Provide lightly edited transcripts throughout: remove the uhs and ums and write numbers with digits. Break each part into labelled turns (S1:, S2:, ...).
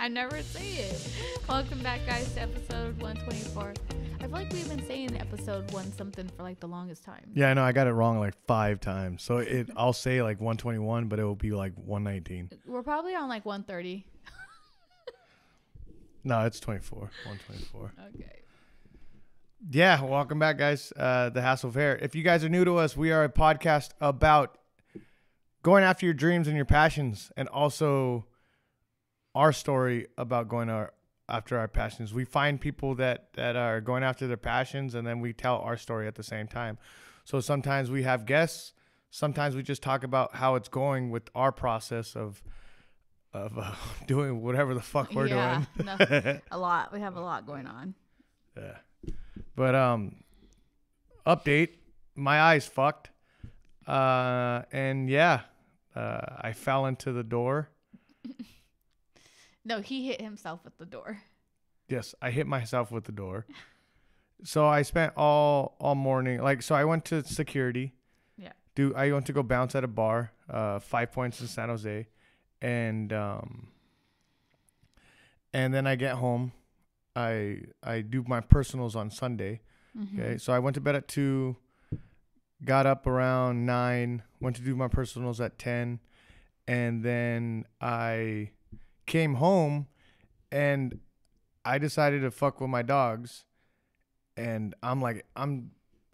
S1: I never say it. Welcome back, guys, to episode 124. I feel like we've been saying episode 1 something for like the longest time.
S2: Yeah, I know. I got it wrong like 5 times. So I'll say like 121, but it will be like 119.
S1: We're probably on like 130.
S2: No, it's 24. 124.
S1: Okay.
S2: Yeah, welcome back, guys. The Hassle of Hair. If you guys are new to us, we are a podcast about going after your dreams and your passions, and also our story about going after our passions. We find people that are going after their passions, and then we tell our story at the same time. So sometimes we have guests. Sometimes we just talk about how it's going with our process of doing whatever the fuck we're doing.
S1: No, a lot. We have a lot going on.
S2: Yeah. But update, my eyes fucked. And yeah, I fell into the door.
S1: No, he hit himself with the door.
S2: Yes, I hit myself with the door. So I spent all morning, so I went to security.
S1: Yeah.
S2: I went to go bounce at a bar, 5 Points in San Jose. And then I get home. I do my personals on Sunday. Mm-hmm. Okay. So I went to bed at 2, got up around 9, went to do my personals at 10. And then I came home and I decided to fuck with my dogs. And I'm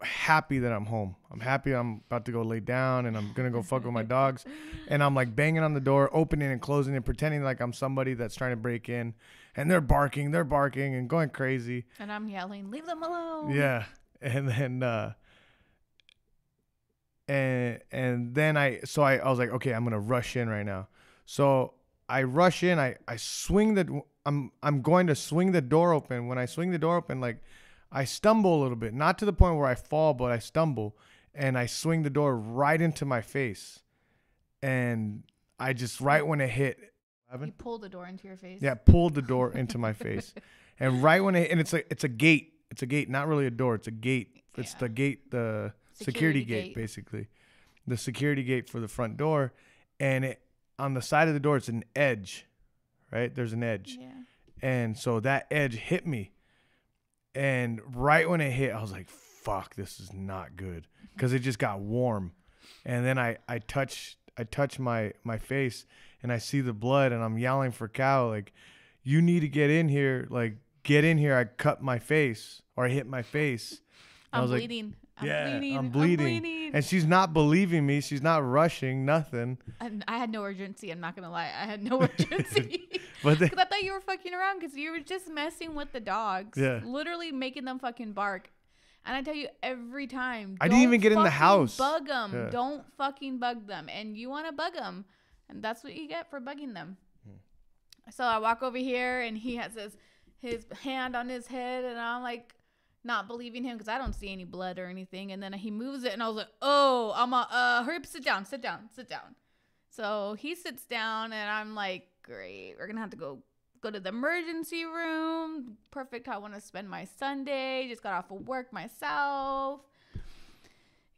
S2: happy that I'm home. I'm happy I'm about to go lay down and I'm going to go fuck with my dogs. And I'm like banging on the door, opening and closing and pretending like I'm somebody that's trying to break in. And they're barking and going crazy.
S1: And I'm yelling, leave them alone.
S2: Yeah. And then, and then I was like, okay, I'm going to rush in right now. So I rush in, I swing I'm going to swing the door open. When I swing the door open, like I stumble a little bit, not to the point where I fall, but I stumble and I swing the door right into my face. And I just, right when it hit,
S1: you pulled the door into your face.
S2: Yeah, pulled the door into my face. And right when and it's a gate. It's a gate, not really a door. It's a gate. It's the gate, the security gate, basically. The security gate for the front door. And on the side of the door, it's an edge, right? There's an edge.
S1: Yeah.
S2: And so that edge hit me. And right when it hit, I was like, fuck, this is not good. Because it just got warm. And then I touch my face and I see the blood and I'm yelling for Cal, like, you need to get in here. Like, get in here. I cut my face or I hit my face.
S1: I'm bleeding.
S2: Like, I'm bleeding. And she's not believing me. She's not rushing, nothing.
S1: And I had no urgency. I'm not going to lie. I had no urgency. Because I thought you were fucking around because you were just messing with the dogs.
S2: Yeah.
S1: Literally making them fucking bark. And I tell you every time.
S2: I didn't even get in the house.
S1: Bug them. Yeah. Don't fucking bug them. And you want to bug them. And that's what you get for bugging them. So I walk over here and he has his hand on his head. And I'm like not believing him because I don't see any blood or anything. And then he moves it. And I was like, oh, hurry up, sit down. So he sits down and I'm like, great. We're going to have to go to the emergency room. Perfect how I want to spend my Sunday. Just got off of work myself.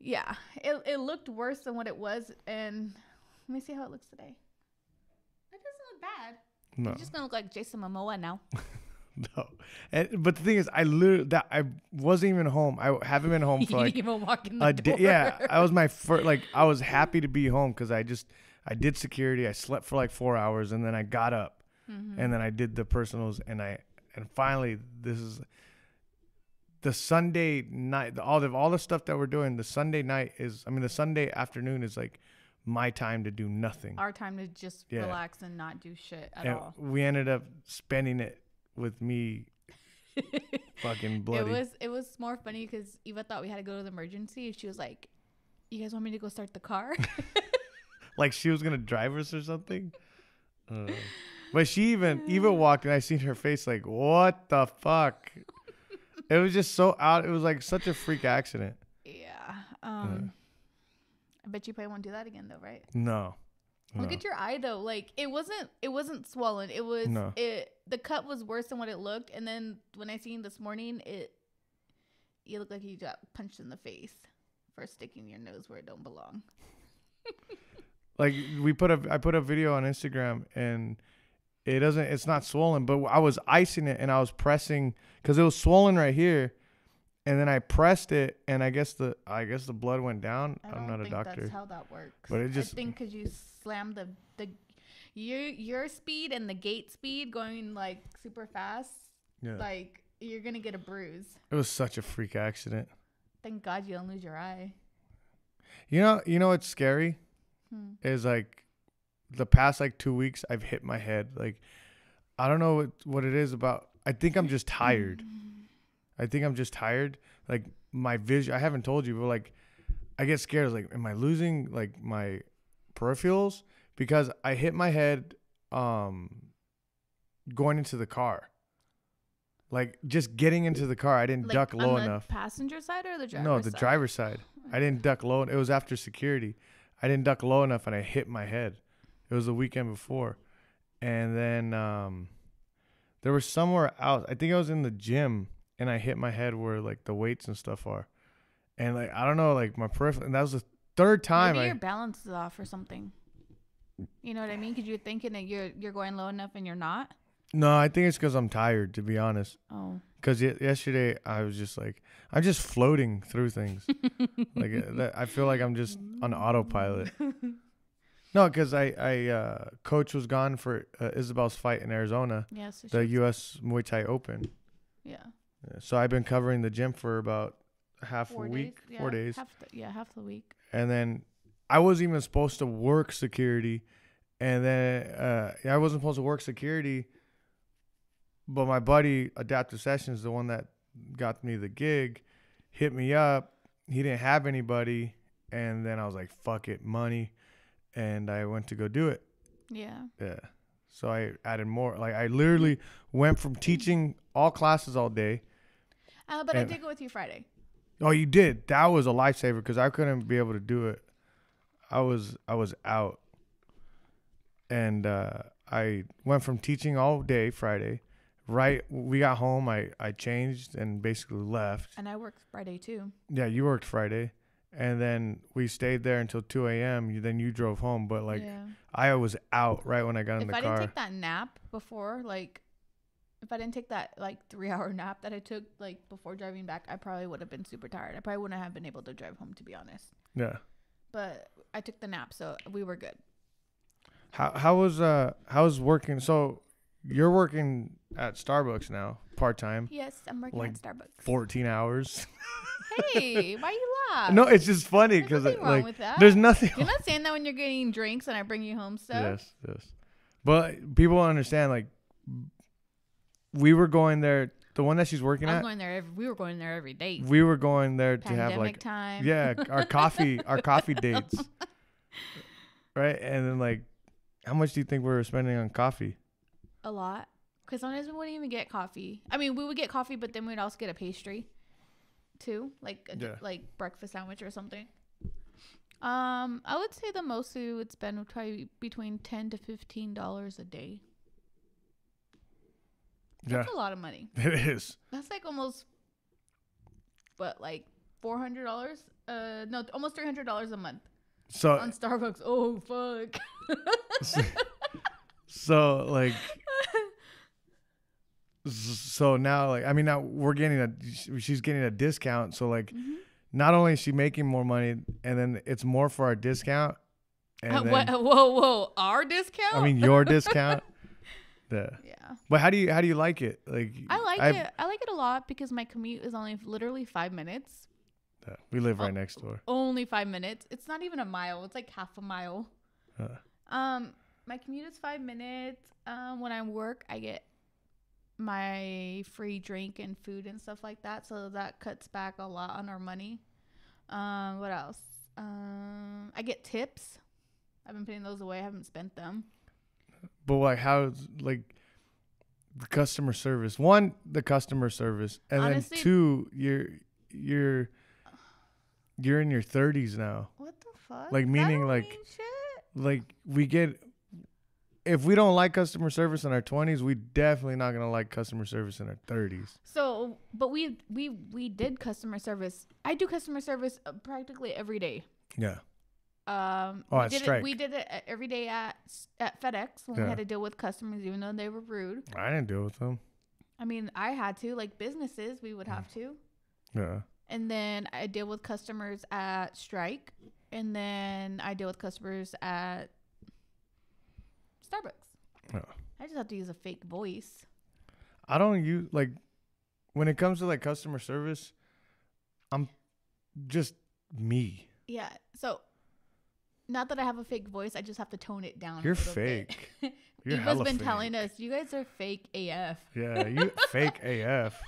S1: Yeah, it looked worse than what it was. And let me see how it looks today. It doesn't look bad.
S2: No.
S1: It's just going to look like Jason Momoa now.
S2: No. But the thing is, I wasn't even home. I haven't been home for like
S1: even walk in the door.
S2: Yeah, I was my first, I was happy to be home because I did security. I slept for like 4 hours and then I got up. Mm-hmm. And then I did the personals and finally this is the Sunday night, all the stuff that we're doing. The Sunday night the Sunday afternoon is like my time to do nothing.
S1: Our time to just relax and not do shit at all.
S2: We ended up spending it with me fucking bloody.
S1: It was more funny because Eva thought we had to go to the emergency. She was like, you guys want me to go start the car?
S2: Like she was going to drive us or something. But she even walked and I seen her face like, what the fuck? It was just so out. It was like such a freak accident.
S1: Yeah. I bet you probably won't do that again though, right?
S2: No.
S1: Look at your eye though. Like it wasn't swollen. It was the cut was worse than what it looked. And then when I seen this morning, you look like you got punched in the face for sticking your nose where it don't belong.
S2: Like I put a video on Instagram and it's not swollen, but I was icing it and I was pressing because it was swollen right here. And then I pressed it, and I guess the blood went down. I'm not a doctor.
S1: That's how that works.
S2: But it just,
S1: I think because you slam the your speed and the gate speed going like super fast, like you're gonna get a bruise.
S2: It was such a freak accident.
S1: Thank God you don't lose your eye.
S2: You know what's scary? Is like the past like 2 weeks I've hit my head. Like I don't know what it is about. I think I'm just tired. Like my vision, I haven't told you, but like I get scared. Like, am I losing like my peripherals? Because I hit my head going into the car. Like just getting into the car, I didn't
S1: like
S2: duck low
S1: on
S2: enough.
S1: The passenger side or the driver's side?
S2: No, the driver's side. I didn't duck low. It was after security. I didn't duck low enough, and I hit my head. It was the weekend before, and then there was somewhere else. I think I was in the gym, and I hit my head where like the weights and stuff are, and like I don't know, like my peripheral. And that was the third time.
S1: Maybe your balance is off or something. You know what I mean? Because you're thinking that you're going low enough and you're not.
S2: No, I think it's because I'm tired, to be honest.
S1: Oh.
S2: Because yesterday I was just like, I'm just floating through things. I feel like I'm just on autopilot. No, because coach was gone for Isabel's fight in Arizona.
S1: Yes. Yeah, so
S2: the U.S. Muay Thai Open.
S1: Yeah.
S2: So I've been covering the gym for about half a week, 4 days.
S1: Half the week.
S2: And then I wasn't even supposed to work security. And then I wasn't supposed to work security. But my buddy, Adaptive Sessions, the one that got me the gig, hit me up. He didn't have anybody. And then I was like, fuck it, money. And I went to go do it.
S1: Yeah.
S2: Yeah. So I added more. Like I literally went from teaching all classes all day.
S1: But I did go with you Friday.
S2: Oh, you did? That was a lifesaver because I couldn't be able to do it. I was out. And I went from teaching all day Friday. Right, we got home. I changed and basically left.
S1: And I worked Friday too.
S2: Yeah, you worked Friday, and then we stayed there until 2 a.m. Then you drove home, but like I was out right when I got in the car.
S1: If I didn't take that nap before, like, if I didn't take that like 3-hour nap that I took like before driving back, I probably would have been super tired. I probably wouldn't have been able to drive home, to be honest.
S2: Yeah.
S1: But I took the nap, so we were good.
S2: How was working? So you're working at Starbucks now, part-time.
S1: Yes, I'm working at Starbucks.
S2: 14 hours.
S1: Hey, why you laugh?
S2: No, it's just funny because
S1: there's nothing wrong with that.
S2: There's nothing.
S1: You're not saying that when you're getting drinks and I bring you home stuff.
S2: Yes. But people don't understand. Like, we were going there. The one that she's working at.
S1: We were going there every day.
S2: We were going there to
S1: Pandemic
S2: have like
S1: time.
S2: Yeah, our coffee dates. Right, and then like, how much do you think we were spending on coffee?
S1: A lot. Because sometimes we wouldn't even get coffee. I mean, we would get coffee, but then we'd also get a pastry, too, like breakfast sandwich or something. I would say the most we would spend would probably be between $10 to $15 a day. That's a lot of money.
S2: It is.
S1: That's like almost, like $400? No, almost $300 a month.
S2: So
S1: on Starbucks. Oh fuck.
S2: So like. So now, like, I mean, now she's getting a discount. So like, not only is she making more money, and then it's more for our discount. And then,
S1: whoa, our discount?
S2: I mean, your discount. Yeah. But how do you like it? Like,
S1: I like it. I like it a lot because my commute is only literally 5 minutes.
S2: Yeah, we live right next door.
S1: Only 5 minutes. It's not even a mile. It's like half a mile. My commute is 5 minutes. When I work, I get my free drink and food and stuff like that, so that cuts back a lot on our money. What else? I get tips. I've been putting those away. I haven't spent them.
S2: But like, how's like the customer service? One, the customer service, and honestly, then two, you're in your 30s now.
S1: What the fuck?
S2: Like, meaning like shit. Like we get. If we don't like customer service in our 20s, we definitely not gonna like customer service in our 30s.
S1: So, but we did customer service. I do customer service practically every day.
S2: Yeah. at strike.
S1: We did it every day at FedEx when we had to deal with customers, even though they were rude.
S2: I didn't deal with them.
S1: I mean, I had to, like businesses, we would have to.
S2: Yeah.
S1: And then I deal with customers at strike, and then I deal with customers at Starbucks.
S2: Yeah.
S1: I just have to use a fake voice.
S2: I don't use, like, when it comes to like customer service, I'm just me.
S1: Yeah. So, not that I have a fake voice, I just have to tone it down.
S2: You're fake. You're
S1: Eva's
S2: hella
S1: been
S2: fake.
S1: telling us, you guys are fake AF.
S2: Yeah, you fake AF.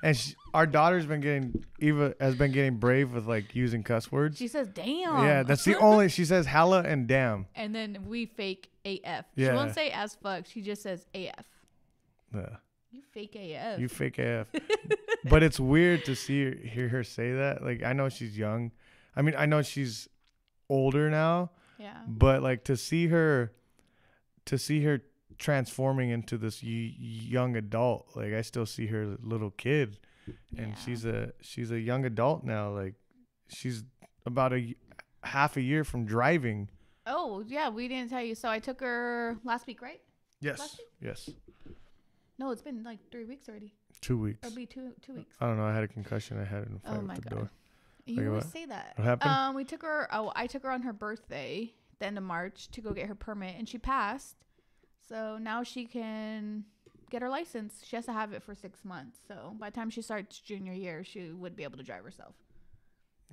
S2: And our daughter's been getting, Eva has been getting brave with like using cuss words.
S1: She says, damn.
S2: Yeah, that's the only, she says hella and damn.
S1: And then we fake AF.
S2: Yeah.
S1: She won't say as fuck. She just says AF.
S2: Yeah.
S1: You fake AF.
S2: You fake AF. But it's weird to hear her say that. Like, I know she's young. I mean, I know she's older now.
S1: Yeah.
S2: But like to see her transforming into this young adult, like I still see her little kid, and she's a young adult now. Like she's about half a year from driving.
S1: Oh yeah, we didn't tell you. So I took her last week, right?
S2: Yes.
S1: Last week?
S2: Yes.
S1: No, it's been like 3 weeks already.
S2: 2 weeks.
S1: It'll be two weeks.
S2: I don't know. I had a concussion. I had an fight
S1: Oh
S2: with
S1: my
S2: the
S1: god.
S2: door.
S1: You always say that.
S2: What happened?
S1: We took her. Oh, I took her on her birthday, the end of March, to go get her permit, and she passed. So now she can get her license. She has to have it for 6 months. So by the time she starts junior year, she would be able to drive herself.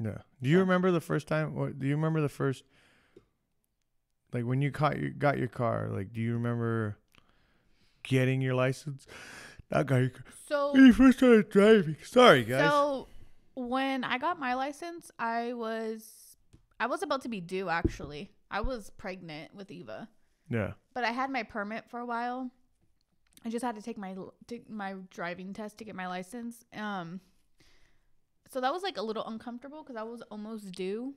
S2: Yeah. Do you remember the first time? Do you remember the first, like when you got your car? Like, do you remember getting your license? Not got your car.
S1: So
S2: when you first started driving. Sorry, guys.
S1: So when I got my license, I was about to be due. Actually, I was pregnant with Eva.
S2: Yeah.
S1: But I had my permit for a while. I just had to take my driving test to get my license. So that was like a little uncomfortable because I was almost due.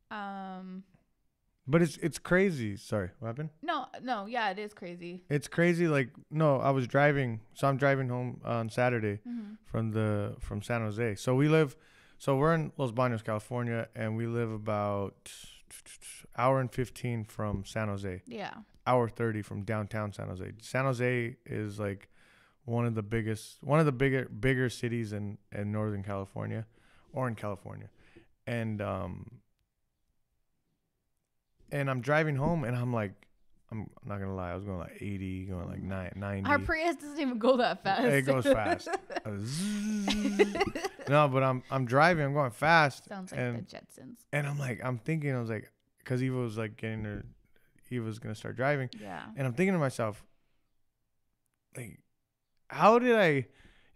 S2: But it's crazy. Sorry, what happened?
S1: No, yeah, it is crazy.
S2: It's crazy. Like, no, I was driving. So I'm driving home on Saturday from San Jose. So we're in Los Baños, California, and we live about hour and 15 from San Jose.
S1: Yeah.
S2: Hour 30 from downtown San Jose. San Jose is like one of the bigger cities in Northern California, or in California. And I'm driving home, and I'm like, I'm not gonna lie, I was going like 80, going like 90.
S1: Our Prius doesn't even go that fast.
S2: It goes fast. No, but I'm driving, I'm going fast.
S1: Sounds like the Jetsons.
S2: And I'm thinking, I was like, because Eva was like Eva's gonna start driving.
S1: Yeah.
S2: And I'm thinking to myself, like, how did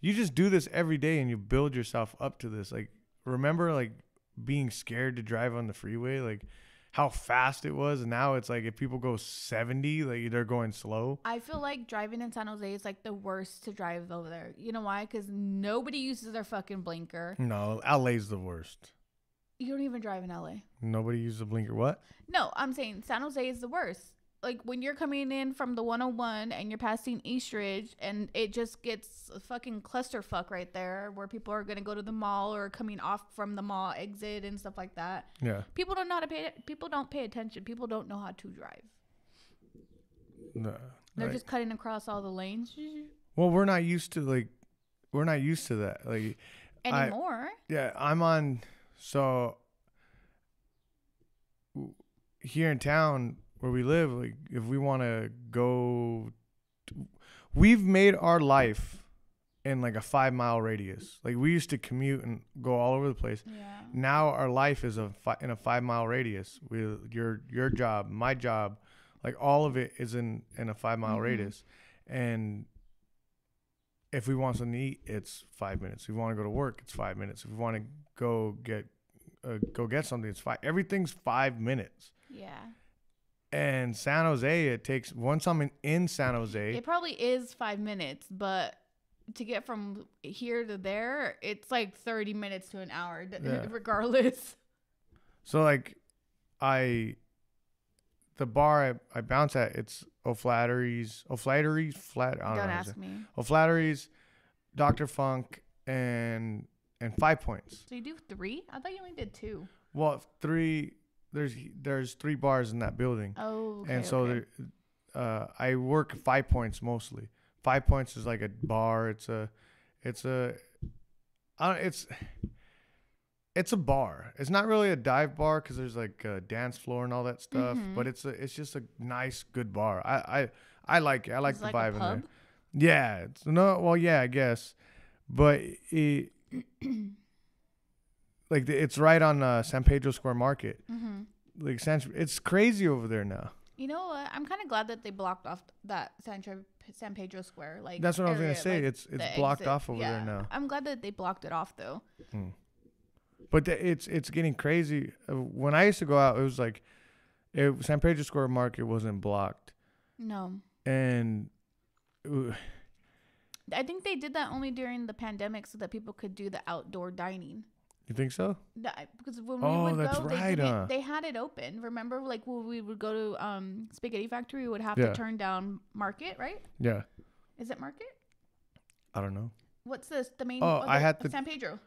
S2: you just do this every day and you build yourself up to this? Like, remember like being scared to drive on the freeway, like how fast it was, and now it's like if people go 70, like they're going slow.
S1: I feel like driving in San Jose is like the worst to drive over there. You know why? Because nobody uses their fucking blinker.
S2: No, LA's the worst.
S1: You don't even drive in LA.
S2: Nobody uses a blinker. What?
S1: No, I'm saying San Jose is the worst. Like when you're coming in from the 101 and you're passing Eastridge, and it just gets a fucking clusterfuck right there where people are going to go to the mall or coming off from the mall exit and stuff like that.
S2: Yeah.
S1: People don't know how to people don't pay attention. People don't know how to drive.
S2: No.
S1: They're just cutting across all the lanes.
S2: Well, we're not used to that. Like
S1: anymore.
S2: I'm on, so here in town where we live, like if we want to go, we've made our life in like a 5 mile radius. Like we used to commute and go all over the place.
S1: Yeah.
S2: Now our life is in a 5 mile radius. Your job, my job, like all of it is in a 5 mile radius. And if we want something to eat, it's 5 minutes. If we want to go to work, it's 5 minutes. If we want to go get something, it's 5. Everything's 5 minutes.
S1: Yeah.
S2: And San Jose, it takes, once I'm in San Jose,
S1: it probably is 5 minutes, but to get from here to there, it's like 30 minutes to an hour, regardless.
S2: So like the bar I bounce at, it's O'Flattery's, Don't
S1: ask me.
S2: O'Flattery's, Dr. Funk, and 5 Points.
S1: So you do 3? I thought you only did 2.
S2: Well, 3, there's 3 bars in that building.
S1: Oh, okay,
S2: and so
S1: okay.
S2: I work 5 Points mostly. 5 Points is like a bar. It's a it's a bar. It's not really a dive bar because there's like a dance floor and all that stuff.
S1: Mhm.
S2: But it's just a nice, good bar. I like it. I like
S1: It's
S2: the
S1: like a
S2: vibe in there.
S1: pub?
S2: Yeah. Well, yeah, I guess. But it's right on San Pedro Square Market.
S1: Mhm.
S2: Like it's crazy over there now.
S1: You know what? I'm kind of glad that they blocked off that San Pedro Square like
S2: That's what I was
S1: area,
S2: gonna say.
S1: like
S2: it's
S1: the
S2: blocked
S1: exit.
S2: off over there now.
S1: I'm glad that they blocked it off though.
S2: But it's getting crazy. When I used to go out, it was like San Pedro Square Market wasn't blocked,
S1: No.
S2: and
S1: I think they did that only during the pandemic so that people could do the outdoor dining.
S2: you think so?
S1: Because when we
S2: Oh,
S1: would
S2: that's
S1: go,
S2: right, huh?
S1: they had it open. Remember, like when we would go to Spaghetti Factory, we would have
S2: Yeah.
S1: to turn down Market, right?
S2: Yeah.
S1: Is it Market?
S2: I don't know.
S1: What's this? The main?
S2: Oh, I had
S1: San Pedro.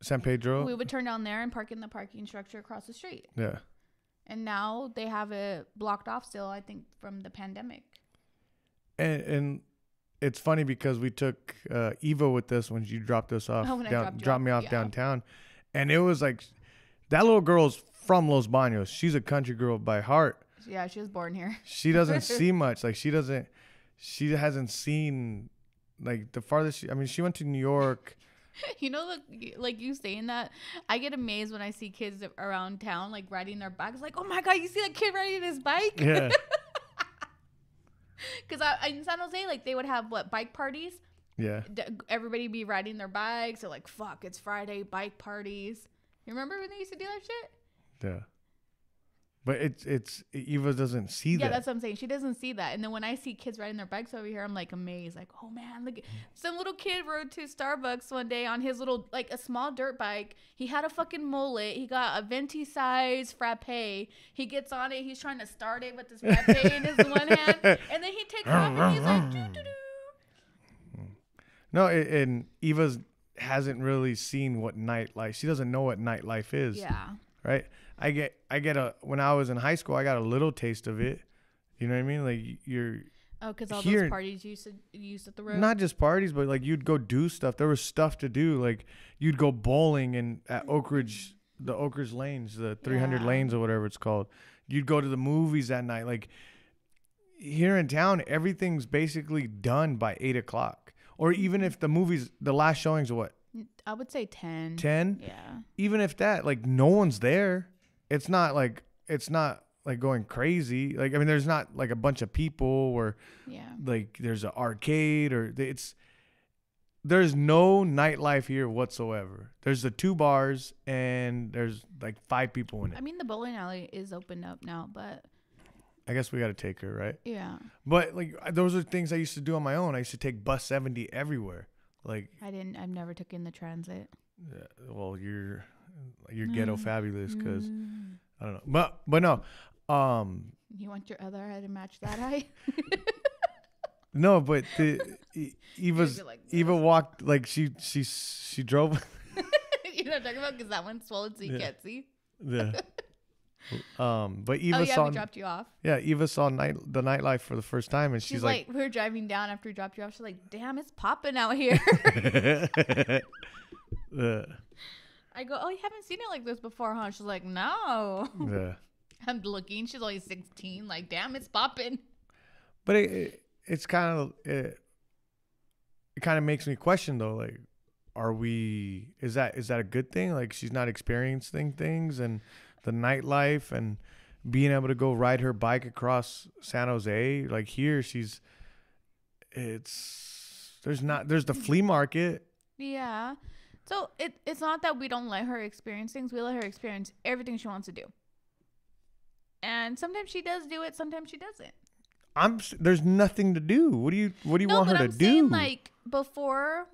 S2: San Pedro.
S1: We would turn down there and park in the parking structure across the street.
S2: Yeah.
S1: And now they have it blocked off still, I think, from the pandemic.
S2: And it's funny because we took Eva with us when you dropped us off.
S1: Oh, when I
S2: dropped me off
S1: yeah.
S2: downtown, and it was like that little girl's from Los Baños. She's a country girl by heart.
S1: Yeah, she was born here.
S2: She doesn't see much. Like she hasn't seen like the farthest. She went to New York.
S1: You know, like you saying that, I get amazed when I see kids around town like riding their bikes. Like, oh my god, you see that kid riding his bike?
S2: Yeah.
S1: Because in San Jose, like they would have bike parties.
S2: Yeah.
S1: Everybody be riding their bikes. They're like, fuck, it's Friday, bike parties. You remember when they used to do that shit?
S2: Yeah. But it's Eva doesn't see that.
S1: Yeah, that's what I'm saying. She doesn't see that. And then when I see kids riding their bikes over here, I'm like amazed. Like, oh man, look. Some little kid rode to Starbucks one day on his little, like a small dirt bike. He had a fucking mullet. He got a venti size frappe. He gets on it. He's trying to start it with this frappe in his one hand. And then he takes off and he's like, doo-doo-doo.
S2: No, and Eva's hasn't really seen what nightlife. She doesn't know what nightlife is.
S1: Yeah.
S2: Right. I get when I was in high school, I got a little taste of it. You know what I mean? Like you're.
S1: Oh, because all
S2: here,
S1: those parties you used at the road.
S2: Not just parties, but like you'd go do stuff. There was stuff to do. Like you'd go bowling and at Oak Ridge, the Oak Ridge lanes, the 300 lanes or whatever it's called. You'd go to the movies that night. Like here in town, everything's basically done by 8:00. Or even if the last showings are what?
S1: I would say 10.
S2: 10?
S1: Yeah.
S2: Even if that, like no one's there. It's not like going crazy. Like, I mean, there's not like a bunch of people or like there's an arcade or there's no nightlife here whatsoever. There's the 2 bars and there's like 5 people in it.
S1: I mean, the bowling alley is open up now, but
S2: I guess we got to take her, right?
S1: yeah.
S2: But like those are things I used to do on my own. I used to take bus 70 everywhere. Like
S1: I've never taken the transit.
S2: well, you're ghetto fabulous because I don't know, but no,
S1: You want your other eye to match that eye?
S2: no, but Eva walked like she drove.
S1: You know what I'm talking about? Because that one's swollen so you can't see.
S2: Yeah. But Eva
S1: we dropped you off.
S2: Yeah, Eva saw the nightlife for the first time, and she's like,
S1: we were driving down after we dropped you off. She's like, damn, it's popping out here. I go, oh, you haven't seen it like this before, huh? She's like, no.
S2: Yeah.
S1: I'm looking. She's only 16. Like, damn, it's popping.
S2: But it's kind of it kind of makes me question though, like, is that a good thing? Like, she's not experiencing things and the nightlife and being able to go ride her bike across San Jose. Like here, there's the flea market.
S1: Yeah. So it's not that we don't let her experience things. We let her experience everything she wants to do. And sometimes she does do it. Sometimes she doesn't.
S2: There's nothing to do. What do you want her to do?
S1: Saying, like before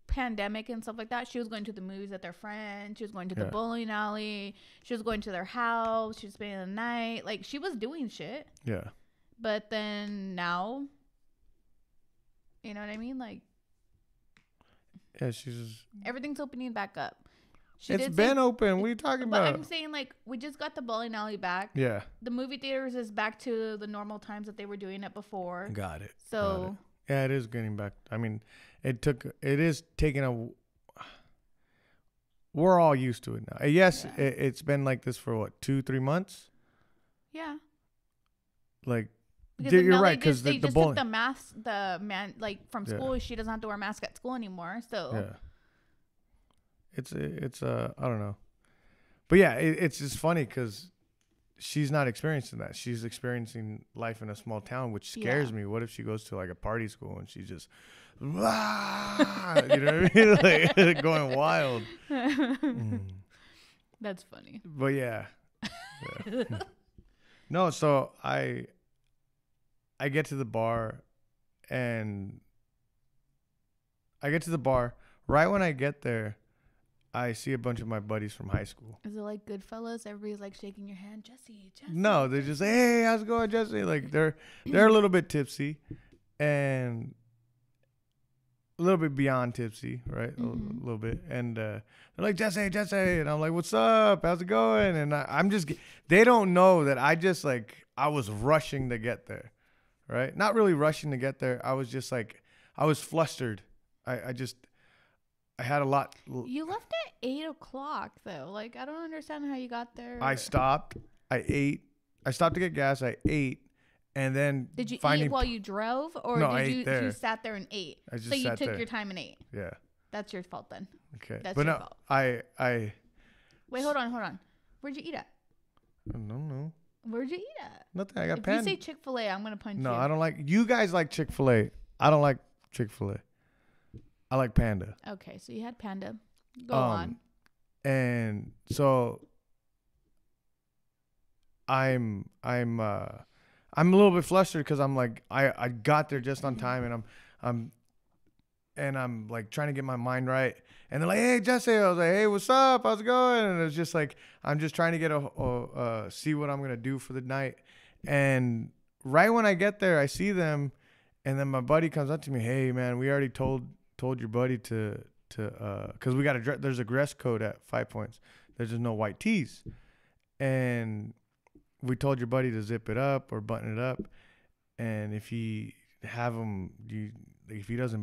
S1: pandemic and stuff like that, she was going to the movies with her friends. She was going to the bowling alley. She was going to their house. She was spending the night. Like she was doing shit.
S2: Yeah.
S1: But then now, you know what I mean? Like,
S2: yeah, she's
S1: everything's opening back up.
S2: It's been open. What are you talking about?
S1: But I'm saying, like, we just got the bowling alley back.
S2: Yeah.
S1: The movie theaters is back to the normal times that they were doing it before.
S2: Got it.
S1: So.
S2: Yeah, it is getting back. I mean, it is taking a. We're all used to it now. Yes, yeah. It's been like this for what, 2-3 months?
S1: Yeah.
S2: Like, you're right, because
S1: they just took the mask, from school. Yeah. She doesn't have to wear a mask at school anymore. So.
S2: Yeah. It's I don't know, but yeah, it's just funny because she's not experiencing that. She's experiencing life in a small town, which scares me. What if she goes to like a party school and she's just, you know what I mean? Like going wild.
S1: That's funny.
S2: But yeah. No, so I get to the bar, and right when I get there, I see a bunch of my buddies from high school.
S1: Is it like Goodfellas? Everybody's like shaking your hand, Jesse.
S2: No, they're just like, hey, how's it going, Jesse? Like they're a little bit tipsy, and a little bit beyond tipsy, right? Mm-hmm. A little bit, and they're like, Jesse, and I'm like, what's up? How's it going? And I'm just, they don't know that I was rushing to get there, right? Not really rushing to get there. I was just like, I was flustered. I had a lot.
S1: You left at 8 o'clock though. Like, I don't understand how you got there.
S2: I stopped. I ate. I stopped to get gas. I ate, and then
S1: did you eat while you drove, or
S2: no,
S1: did you sat there and ate?
S2: I just
S1: so you
S2: sat
S1: took
S2: there.
S1: your time and ate.
S2: Yeah.
S1: That's your fault then.
S2: Okay.
S1: That's your fault.
S2: I.
S1: Wait, hold on. Where'd you eat at?
S2: I don't know.
S1: Where'd you eat at?
S2: Nothing. I got
S1: If you say Chick-fil-A, I'm gonna punch you.
S2: No, I don't like. You guys like Chick-fil-A. I don't like Chick-fil-A. I like Panda.
S1: Okay, so you had Panda. Go on.
S2: And so I'm a little bit flustered because I'm like, I got there just on time, and I'm like trying to get my mind right, and they're like, hey, Jesse. I was like, hey, what's up? How's it going? And it was just like, I'm just trying to get see what I'm gonna do for the night. And right when I get there, I see them, and then my buddy comes up to me, hey man, we already told your buddy to because we got there's a dress code at 5 Points. There's just no white tees, and we told your buddy to zip it up or button it up, and if he doesn't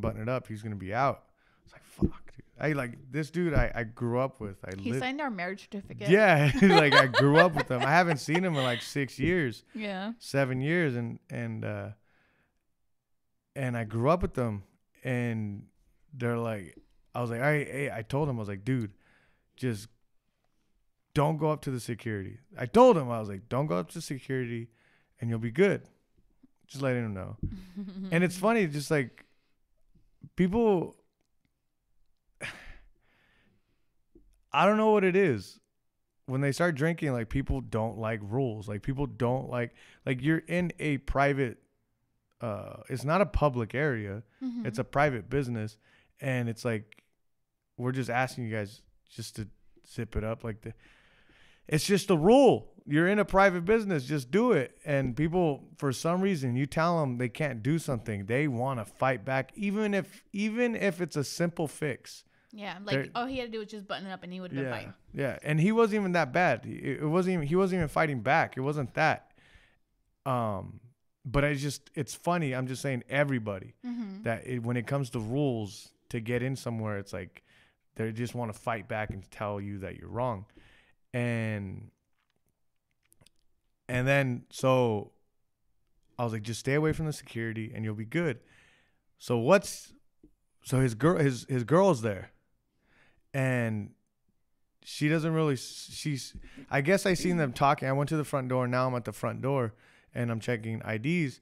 S2: button it up, he's gonna be out. It's like, fuck, dude. I like this dude I grew up with.
S1: He signed our marriage certificate.
S2: Yeah, like I grew up with him. I haven't seen him in like 6 years.
S1: Yeah.
S2: 7 years, and I grew up with them, and they're like, I was like, I told him, I was like, dude, just don't go up to the security. I told him, I was like, don't go up to security and you'll be good. Just letting him know. And it's funny, just like people, I don't know what it is. When they start drinking, like people don't like rules. Like people don't like you're in a private, it's not a public area. Mm-hmm. It's a private business. And it's like, we're just asking you guys just to zip it up. It's just a rule. You're in a private business. Just do it. And people, for some reason, you tell them they can't do something, they want to fight back, even if it's a simple fix.
S1: Yeah, like all he had to do was just button it up, and he would have been fine.
S2: Yeah, and he wasn't even that bad. He wasn't even fighting back. It wasn't that. But it's funny. I'm just saying, everybody that when it comes to rules to get in somewhere, it's like they just want to fight back and tell you that you're wrong. And then so I was like, just stay away from the security and you'll be good. So his girl's there, and she doesn't really, I guess I seen them talking. I went to the front door. Now I'm at the front door and I'm checking IDs,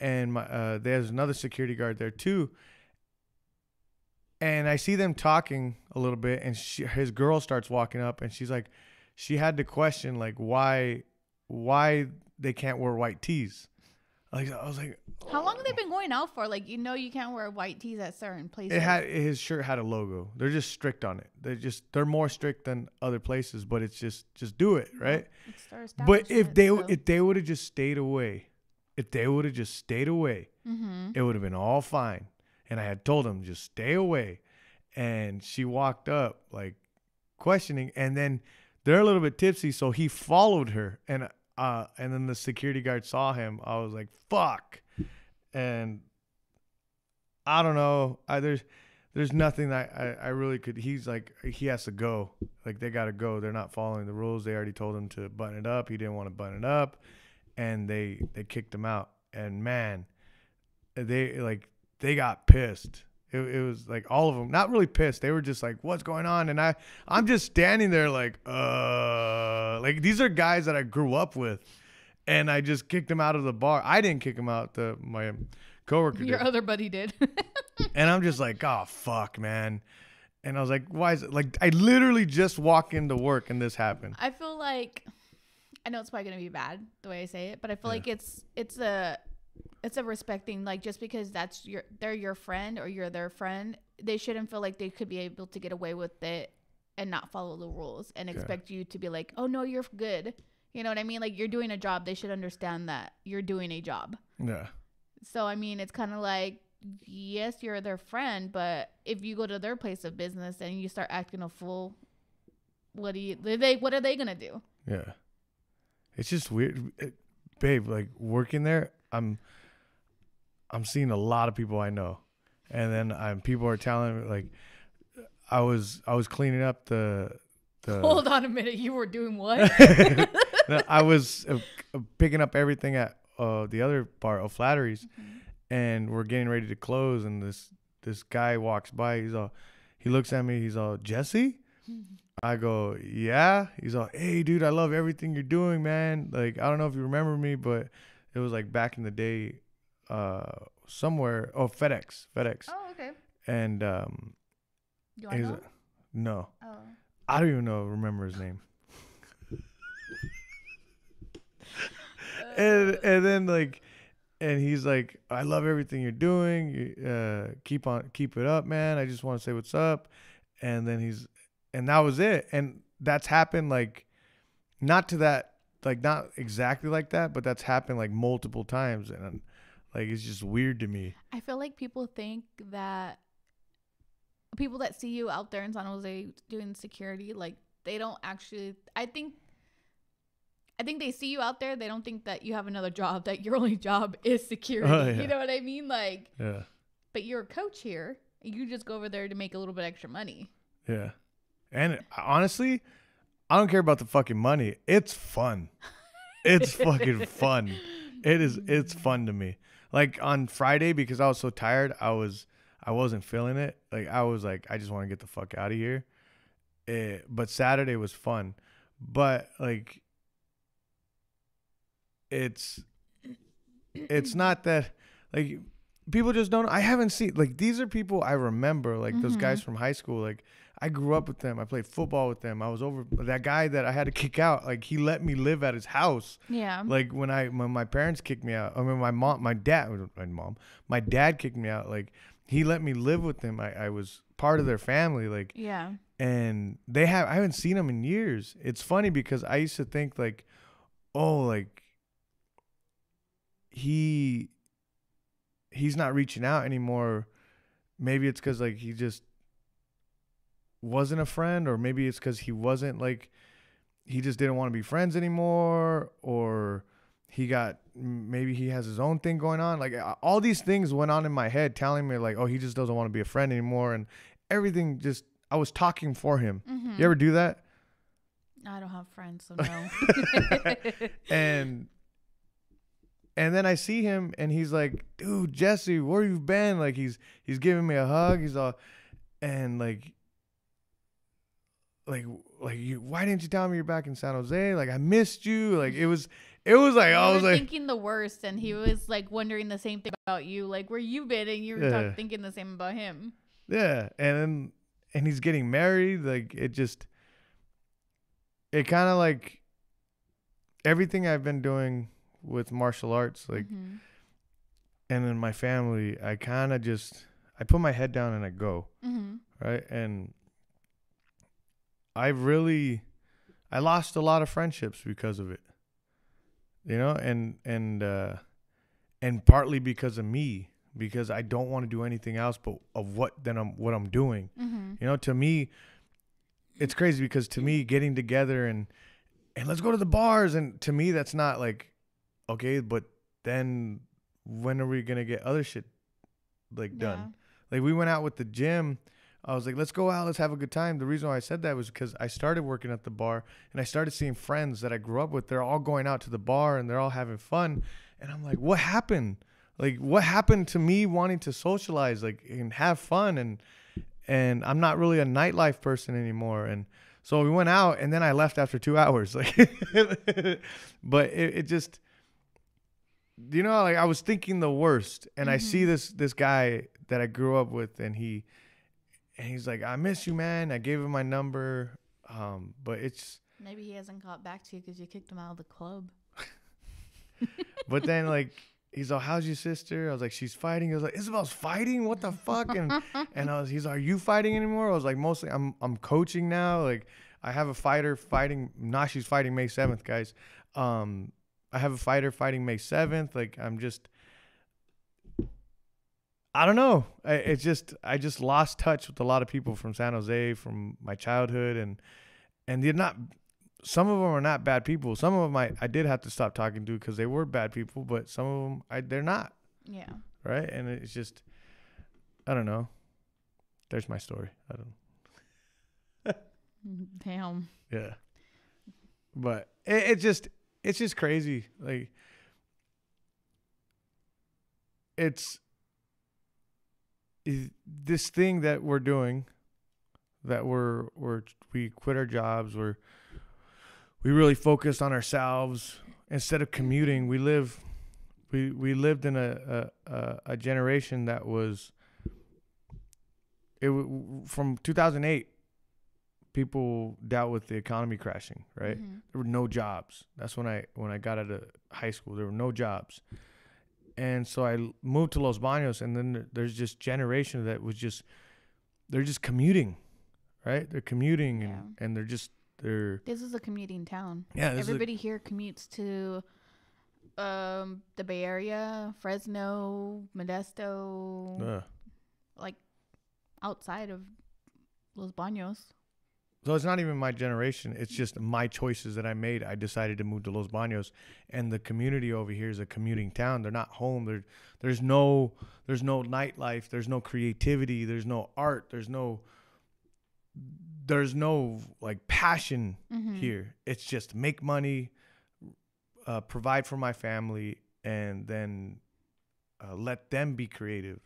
S2: and there's another security guard there too. And I see them talking a little bit, and his girl starts walking up, and she's like, she had to question like why they can't wear white tees. Like, I was like,
S1: how long have they been going out for? Like, you can't wear white tees at certain places.
S2: His shirt had a logo. They're just strict on it. They're more strict than other places, but it's just do it, right? But if they would have just stayed away, mm-hmm. it would have been all fine. And I had told him, just stay away. And she walked up like questioning, and then they're a little bit tipsy, so he followed her, and then the security guard saw him. I was like, fuck. And I don't know. There's nothing that I really could. He's like, he has to go. Like, they got to go. They're not following the rules. They already told him to button it up. He didn't want to button it up, and they kicked him out. And man, they got pissed. It was like all of them, not really pissed. They were just like, what's going on? And I'm just standing there like these are guys that I grew up with, and I just kicked them out of the bar. I didn't kick them out. My coworker
S1: Your
S2: did.
S1: other buddy did.
S2: And I'm just like, oh, fuck, man. And I was like, why is it? Like, I literally just walk into work and this happened.
S1: I feel like, I know it's probably going to be bad the way I say it, but I feel like it's a respect thing. Like, just because they're your friend or you're their friend, they shouldn't feel like they could be able to get away with it and not follow the rules and expect you to be like, oh, no, you're good. You know what I mean? Like, you're doing a job. They should understand that you're doing a job.
S2: Yeah.
S1: So, I mean, it's kind of like, yes, you're their friend, but if you go to their place of business and you start acting a fool, what are they going to do?
S2: Yeah. It's just weird. Babe, like, working there, I'm seeing a lot of people I know. And then people are telling me, like, I was cleaning up the
S1: Hold on a minute. You were doing what?
S2: No, I was picking up everything at the other bar, O'Flattery's, and we're getting ready to close, and this guy walks by. He looks at me. He's all, Jesse? I go, yeah. He's all, hey, dude, I love everything you're doing, man. Like, I don't know if you remember me, but it was like back in the day, somewhere. Oh, FedEx.
S1: Oh, okay.
S2: And
S1: You want to know?
S2: No.
S1: Oh.
S2: I don't even remember his name. And then like, and he's like, I love everything you're doing. Keep it up, man. I just want to say what's up. And then and that was it. And that's happened like, not exactly like that, but that's happened like multiple times. And like, it's just weird to me.
S1: I feel like people think that people that see you out there in San Jose doing security, like, they don't actually, I think they see you out there. They don't think that you have another job, that your only job is security.
S2: Oh, yeah.
S1: You know what I mean? Like,
S2: yeah.
S1: But you're a coach here. You just go over there to make a little bit extra money.
S2: Yeah. And honestly, I don't care about the fucking money. It's fun. It's fucking fun. It's fun to me. Like on Friday, because I was so tired, I wasn't feeling it. Like, I was like, I just want to get the fuck out of here. But Saturday was fun. But like, it's not that, like, people just don't. I haven't seen, like, these are people I remember, like those guys from high school. Like, I grew up with them. I played football with them. I was over that guy that I had to kick out. Like, he let me live at his house.
S1: Yeah.
S2: Like when my parents kicked me out. I mean, my dad kicked me out. Like, he let me live with them. I was part of their family. Like,
S1: Yeah.
S2: and I haven't seen them in years. It's funny because I used to think like, oh, like, he's not reaching out anymore. Maybe it's because like he just wasn't a friend, or maybe it's because he wasn't, like, he just didn't want to be friends anymore, or maybe he has his own thing going on. Like, all these things went on in my head telling me like, oh, he just doesn't want to be a friend anymore, and everything just, I was talking for him. You ever do that?
S1: I don't have friends, so no.
S2: And then I see him, and he's like, dude, Jesse, where you been? Like, he's giving me a hug. He's all, and like you, why didn't you tell me you're back in San Jose? Like, I missed you. Like, it was like, I was like
S1: thinking the worst, and he was like wondering the same thing about you, like where you been, and you were thinking the same about him. Yeah,
S2: and he's getting married. Like, it kind of like everything I've been doing with martial arts, like, and in my family, I kind of just, I put my head down and I go, right? And I lost a lot of friendships because of it, you know, and partly because of me, because I don't want to do anything else but of what I'm doing. You know, to me, it's crazy because to me, getting together and let's go to the bars, and to me, that's not like, okay, but then when are we gonna get other shit like done? Like we went out with the gym. I was like, let's go out, let's have a good time. The reason why I said that was because I started working at the bar and I started seeing friends that I grew up with. They're all going out to the bar and they're all having fun. And I'm like, what happened? Like, what happened to me wanting to socialize, like, and have fun? And I'm not really a nightlife person anymore. And so we went out, and then I left after 2 hours. Like, but it just, you know, like I was thinking the worst, and I see this guy that I grew up with, and he's like, I miss you, man. I gave him my number, but it's
S1: maybe he hasn't got back to you because you kicked him out of the club.
S2: But then like he's like, how's your sister? I was like, she's fighting. He was like, Isabel's fighting? What the fuck? And he's like, are you fighting anymore? I was like, mostly I'm coaching now. Like I have a fighter fighting. She's fighting May 7th, guys. I have a fighter fighting May 7th. Like I don't know. I just lost touch with a lot of people from San Jose, from my childhood, and they're not. Some of them are not bad people. Some of them I did have to stop talking to because they were bad people, but some of them they're not.
S1: Yeah.
S2: Right, and it's just, I don't know. There's my story. I don't.
S1: Damn.
S2: Yeah. But it's just crazy. Like it's this thing that we're doing, that we quit our jobs, we really focused on ourselves instead of commuting. We lived in a generation that was from 2008. People dealt with the economy crashing, right?
S1: Mm-hmm.
S2: There were no jobs. That's when I got out of high school. There were no jobs. And so I moved to Los Baños, and then there's this generation that they're just commuting, right? They're commuting and
S1: this is a commuting town.
S2: Yeah.
S1: Everybody here commutes to the Bay Area, Fresno, Modesto, like outside of Los Baños.
S2: So it's not even my generation. It's just my choices that I made. I decided to move to Los Baños, and the community over here is a commuting town. They're not home. There's no nightlife. There's no creativity. There's no art. There's no like passion here. It's just make money, provide for my family, and then let them be creative.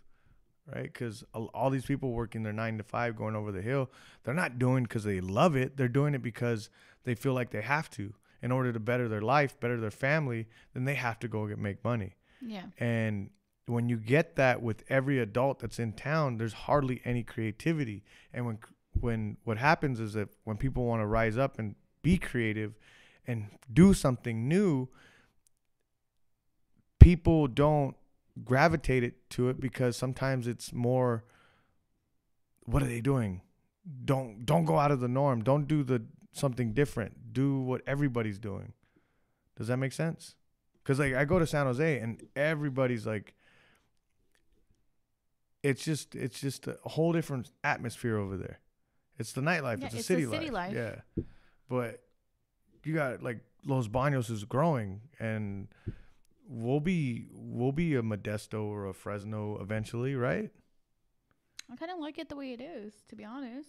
S2: Right, because all these people working their 9 to 5, going over the hill, they're not doing because they love it. They're doing it because they feel like they have to. In order to better their life, better their family, then they have to go make money.
S1: Yeah.
S2: And when you get that with every adult that's in town, there's hardly any creativity. And when what happens is that when people want to rise up and be creative and do something new, people don't gravitate it to it because sometimes it's more, what are they doing? Don't go out of the norm. Don't do something different. Do what everybody's doing. Does that make sense? Because like I go to San Jose and everybody's like, it's just a whole different atmosphere over there. It's the nightlife.
S1: Yeah,
S2: it's a city life. Yeah, but you got like Los Baños is growing, and we'll be a Modesto or a Fresno eventually, right?
S1: I kind of like it the way it is, to be honest.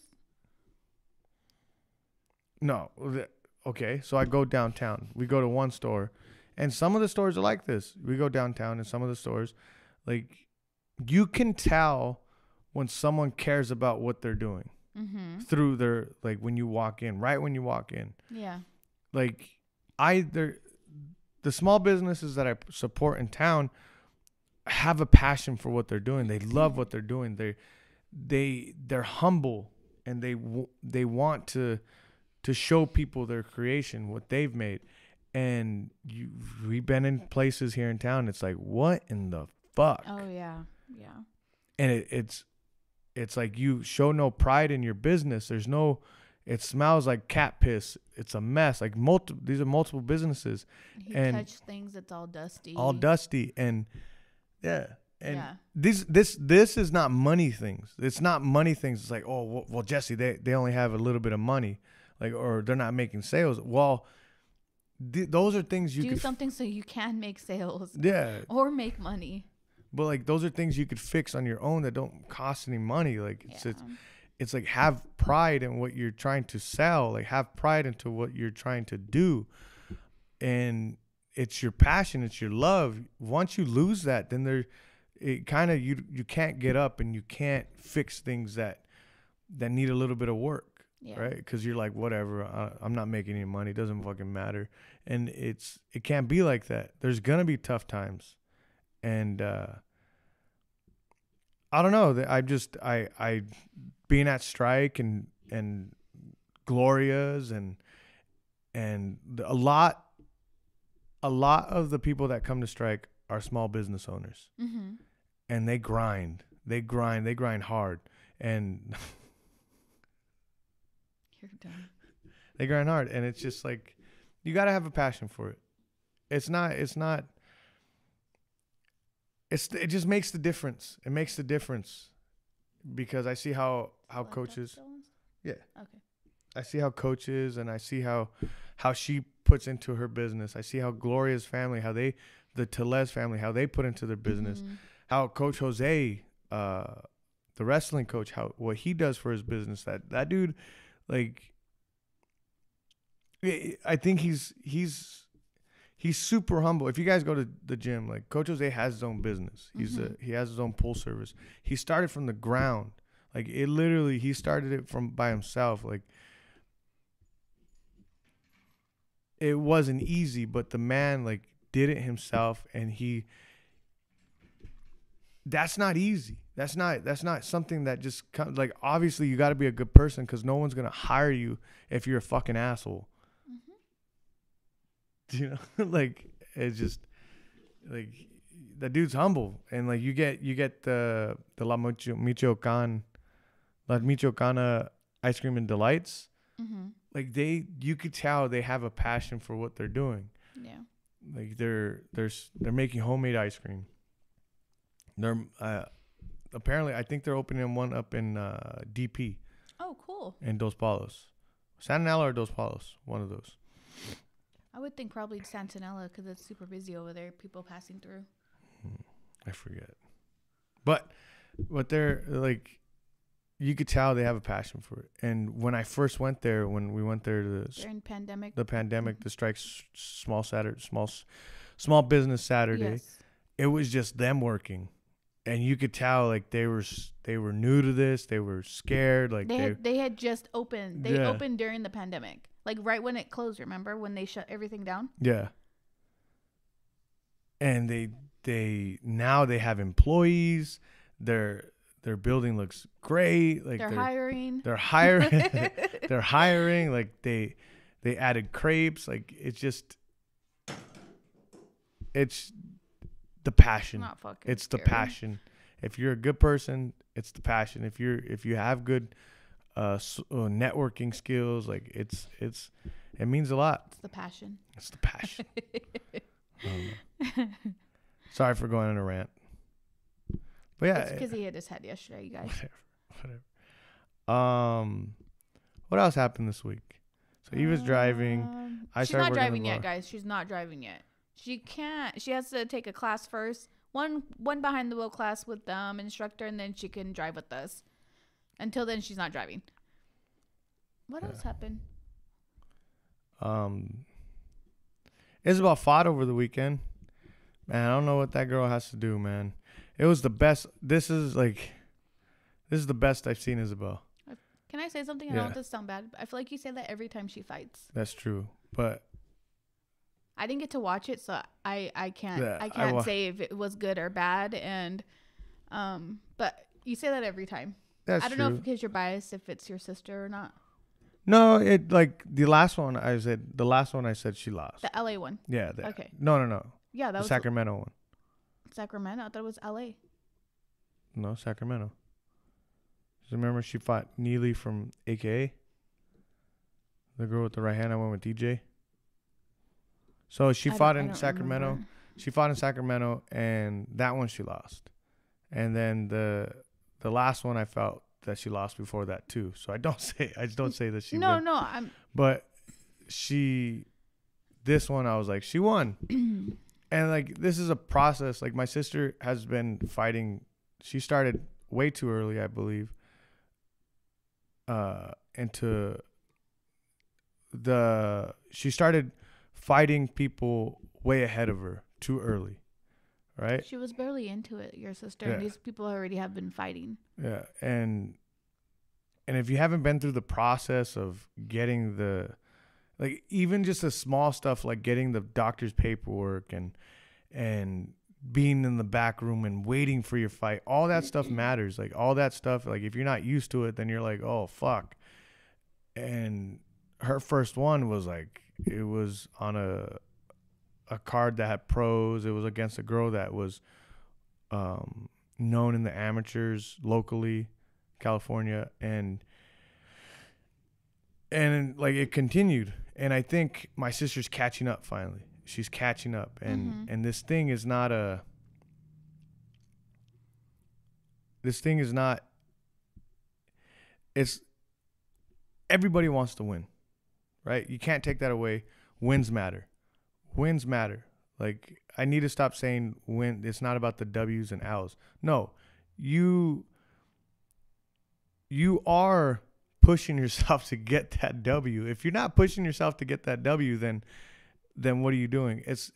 S2: No. Okay, so I go downtown. We go to one store, and some of the stores are like this. We go downtown, and some of the stores, like, you can tell when someone cares about what they're doing through their, like, when you walk in, right when you walk in. Yeah. Like, the small businesses that I support in town have a passion for what they're doing. They love what they're doing. They're humble, and they want to show people their creation, what they've made. And we've been in places here in town. It's like, what in the fuck?
S1: Oh yeah, yeah.
S2: And it's like you show no pride in your business. It smells like cat piss. It's a mess. Like these are multiple businesses.
S1: You touch things, it's all dusty.
S2: And yeah. And
S1: yeah.
S2: this is not money things. It's not money things. It's like, oh, well, Jesse, they only have a little bit of money, like, or they're not making sales. Well, those are things you
S1: do
S2: could
S1: something so you can make sales.
S2: Yeah.
S1: Or make money.
S2: But like those are things you could fix on your own that don't cost any money. Like it's like have pride in what you're trying to sell. Like have pride into what you're trying to do, and it's your passion. It's your love. Once you lose that, then it kind of you can't get up and you can't fix things that need a little bit of work, right? Because you're like, whatever, I'm not making any money. It doesn't fucking matter. And it can't be like that. There's gonna be tough times, and I don't know. I being at Strike and Gloria's and a lot of the people that come to Strike are small business owners.
S1: Mm-hmm.
S2: And they grind hard, and
S1: you're done.
S2: They grind hard, and it's just like you got to have a passion for it. It just makes the difference. It makes the difference because I see how coaches, yeah,
S1: okay,
S2: I see how coaches, and I see how she puts into her business. I see how Gloria's family, the Telez family, how they put into their business.
S1: Mm-hmm.
S2: How Coach Jose, the wrestling coach, what he does for his business. That dude, like, I think he's super humble. If you guys go to the gym, like Coach Jose has his own business. He has his own pool service. He started from the ground. Like he started it by himself. Like it wasn't easy, but the man like did it himself, and that's not easy. That's not something that just comes. Like, obviously, you got to be a good person because no one's going to hire you if you're a fucking asshole. Mm-hmm. You know? Like, it's just, like, the dude's humble. And, like, you get the La Michoacana ice cream and delights.
S1: Mm-hmm.
S2: Like, you could tell they have a passion for what they're doing.
S1: Yeah.
S2: Like, they're making homemade ice cream. They're apparently, I think they're opening one up in DP.
S1: Oh, cool.
S2: In Dos Palos, Santanella or Dos Palos, one of those.
S1: I would think probably Santanella because it's super busy over there. People passing through.
S2: I forget, but what they're like, you could tell they have a passion for it. And when I first went there, when we went there
S1: during pandemic,
S2: the Strike small business Saturday,
S1: yes.
S2: It was just them working. And you could tell, like, they were new to this. They were scared. Like
S1: they had just opened. They opened during the pandemic, like right when it closed. Remember when they shut everything down?
S2: Yeah. And they now they have employees. Their building looks great. Like
S1: they're hiring.
S2: They're hiring. They're hiring. Like they added crepes. Like it's the passion. It's the passion. If you're a good person, it's the passion. If you have good networking skills, like it means a lot.
S1: It's the passion.
S2: It's the passion. Sorry for going on a rant. But yeah,
S1: it's because he hit his head yesterday, you guys.
S2: Whatever. What else happened this week? So Eva's driving.
S1: She's not driving yet, guys. She's not driving yet. She can't. She has to take a class first. One behind the wheel class with instructor, and then she can drive with us. Until then, she's not driving. What else happened?
S2: Isabel fought over the weekend. Man, I don't know what that girl has to do, man. It was the best. This is the best I've seen Isabel.
S1: Can I say something? I don't want this to sound bad. I feel like you say that every time she fights.
S2: That's true, but
S1: I didn't get to watch it, so I can't say if it was good or bad. And but you say that every time.
S2: That's
S1: I don't know if because you're biased, if it's your sister or not.
S2: No, the last one I said she lost.
S1: The LA one.
S2: Yeah.
S1: Okay.
S2: No.
S1: Yeah, that was
S2: the Sacramento one.
S1: Sacramento. I thought it was LA.
S2: No, Sacramento. Remember she fought Neely from AKA? The girl with the right hand I went with DJ. So she fought in Sacramento. Remember. She fought in Sacramento, and that one she lost. And then the last one I felt that she lost before that too. So I don't say that she won.
S1: No, I'm.
S2: But this one I was like, she won. And like, this is a process. Like, my sister has been fighting. She started way too early, I believe. She started fighting people way ahead of her too early, right?
S1: She was barely into it, your sister.
S2: Yeah.
S1: And these people already have been fighting.
S2: Yeah, and if you haven't been through the process of getting like, even just the small stuff, like getting the doctor's paperwork and being in the back room and waiting for your fight, all that stuff matters. Like, all that stuff, like, if you're not used to it, then you're like, oh fuck. And her first one was like, it was on a card that had pros. It was against a girl that was known in the amateurs locally, California, and like, it continued. And I think my sister's catching up finally. She's catching up, and this thing is not it's everybody wants to win, right? You can't take that away. Wins matter. Like, I need to stop saying win. It's not about the W's and L's. No, you are pushing yourself to get that W. If you're not pushing yourself to get that W, then what are you doing? It's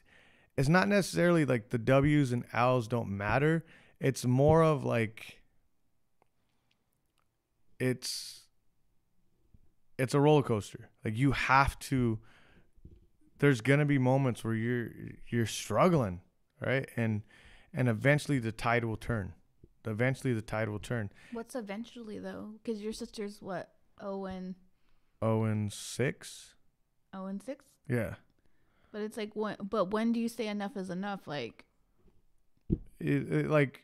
S2: not necessarily like the W's and L's don't matter. It's more of like, it's a roller coaster. Like, you have to, there's going to be moments where you're struggling, right? And eventually the tide will turn.
S1: What's eventually, though? Because your sister's what? 0-6? 0-6?
S2: Yeah.
S1: But it's like, when do you say enough is enough? Like,
S2: like,